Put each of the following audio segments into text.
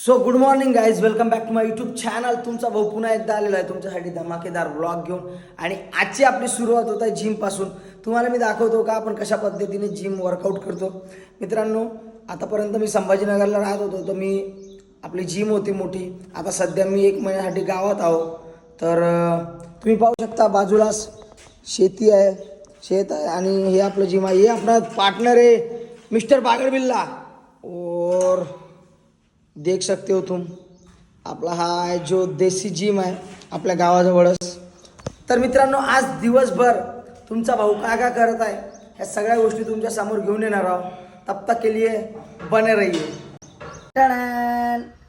So good morning guys, welcome back to my YouTube channel. तुमचा भाऊ पुन्हा एकदा आलेला आहे तुमच्यासाठी धमाकेदार व्लॉग घेऊन. आणि आजची आपली सुरुवात होत आहे जिमपासून. तुम्हाला मी दाखवतो का आपण कशा पद्धतीने जिम वर्कआउट करतो. मित्रांनो, आतापर्यंत मी संभाजीनगरला राहत होतो, तर मी आपली जिम होती मोठी. आता सध्या मी 1 महिन्यासाठी गावात आहो. तर तुम्ही पाहू शकता बाजूलाच शेती आहे, शेत आहे आणि हे आपलं जिम आहे. हे आपला पार्टनर आहे मिस्टर बागडबिल्ला. और देख सकते हो तुम, आपला हा आहे जो देसी जिम आहे आपल्या गावाजवळच. तर मित्रांनो, आज दिवसभर तुमचा भाऊ काय काय करत आहे ह्या सगळ्या गोष्टी तुमच्या समोर घेऊन येणार आहोत. तब तक के लिए बने रहिए.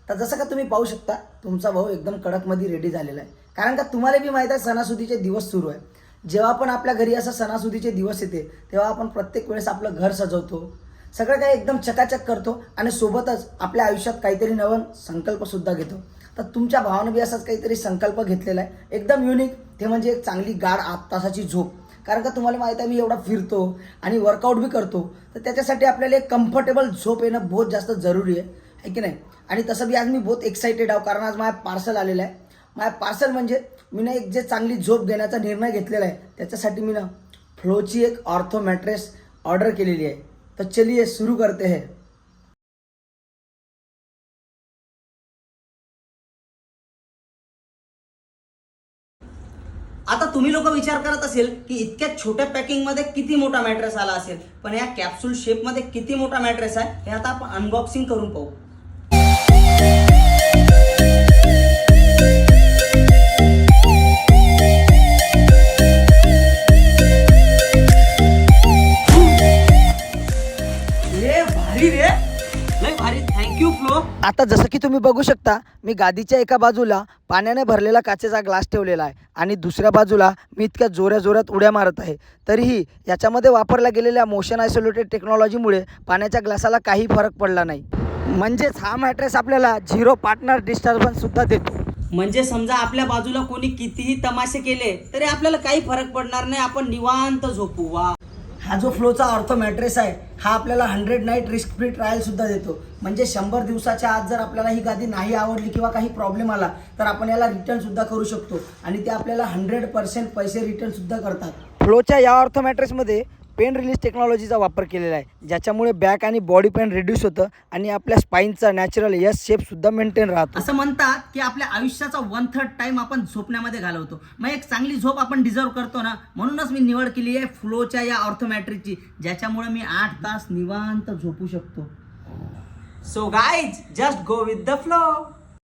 तर जसं का तुम्ही पाहू शकता, तुमचा भाऊ एकदम कडकमध्ये रेडी झालेला आहे. कारण का तुम्हाला बी माहीत आहे सणासुदीचे दिवस सुरू आहे. जेव्हा पण आपल्या घरी असं सणासुदीचे दिवस येते तेव्हा आपण प्रत्येक वेळेस आपलं घर सजवतो, सगळं काही एकदम चकाचक करतो आणि सोबतच आपल्या आयुष्यात काहीतरी नवीन संकल्पसुद्धा घेतो. तर तुमच्या भावानं बी असाच काहीतरी संकल्प घेतलेला आहे, एकदम युनिक. ते म्हणजे एक चांगली गाढ 8 तासाची झोप. कारण का तुम्हाला माहीत आहे मी एवढा फिरतो आणि वर्कआउट बी करतो, तर त्याच्यासाठी आपल्याला एक कम्फर्टेबल झोप येणं बहुत जास्त जरुरी आहे की नाही. आणि तसं बी आज मी बहुत एक्साइटेड आहो, कारण आज माझ्या पार्सल आलेलं आहे. माझ्या पार्सल म्हणजे मी ना एक जे चांगली झोप घेण्याचा निर्णय घेतलेला आहे, त्याच्यासाठी मी ना फ्लोची एक ऑर्थो मॅट्रेस ऑर्डर केलेली आहे. तो चलिए शुरू करते हैं. आता तुम्ही लोक विचार करत असेल की इतक्या छोट्या पॅकिंग मध्ये किती मोठा मॅट्रेस आला असेल, पण या कॅप्सूल शेप मध्ये किती मोठा मॅट्रेस आहे हे आता आपण अनबॉक्सिंग करून पाहू. भारी रे, लय भारी. Thank you flow. आता जसं की तुम्ही बघू शकता, मी गादीच्या एका बाजूला पाण्याने भरलेला काचेचा ग्लास ठेवलेला आहे आणि दुसऱ्या बाजूला मी इतक्या जोरात उड्या मारत आहे. तरीही याच्यामध्ये वापरल्या गेलेल्या मोशन आयसोलेटेड टेक्नॉलॉजीमुळे पाण्याच्या ग्लासाला काही फरक पडला नाही. म्हणजेच हा मॅट्रेस आपल्याला 0 पार्टनर डिस्टर्बन्ससुद्धा देतो. म्हणजे समजा आपल्या बाजूला कोणी कितीही तमाशे केले तरी आपल्याला काही फरक पडणार नाही, आपण निवांत झोपू. वा. हा जो फ्लोचा ऑर्थो मॅट्रेस आहे हा आपल्याला 100 नाईट रिस्क फ्री ट्रायलसुद्धा देतो. म्हणजे 100 दिवसाच्या आत जर आपल्याला ही गादी नाही आवडली किंवा काही प्रॉब्लेम आला तर आपण याला रिटर्नसुद्धा करू शकतो आणि ते आपल्याला 100% पैसे रिटर्नसुद्धा करतात. फ्लोच्या या ऑर्थो मॅट्रेसमध्ये पेन रिलीज टेक्नॉलॉजीचा वापर केलेला आहे, ज्याच्यामुळे बॅक आणि बॉडी पेन रिड्यूस होतं आणि आपल्या स्पाईनचा नॅचरल एस शेपसुद्धा मेंटेन राहतो. असं म्हणतात की आपल्या आयुष्याचा 1/3 टाइम आपण झोपण्यामध्ये घालवतो. मग एक चांगली झोप आपण डिझर्व करतो ना, म्हणूनच मी निवड केली आहे फ्लोच्या या ऑर्थोमॅट्रिकची, ज्याच्यामुळे मी 8 तास निवांत झोपू शकतो. So guys, just go with the flow.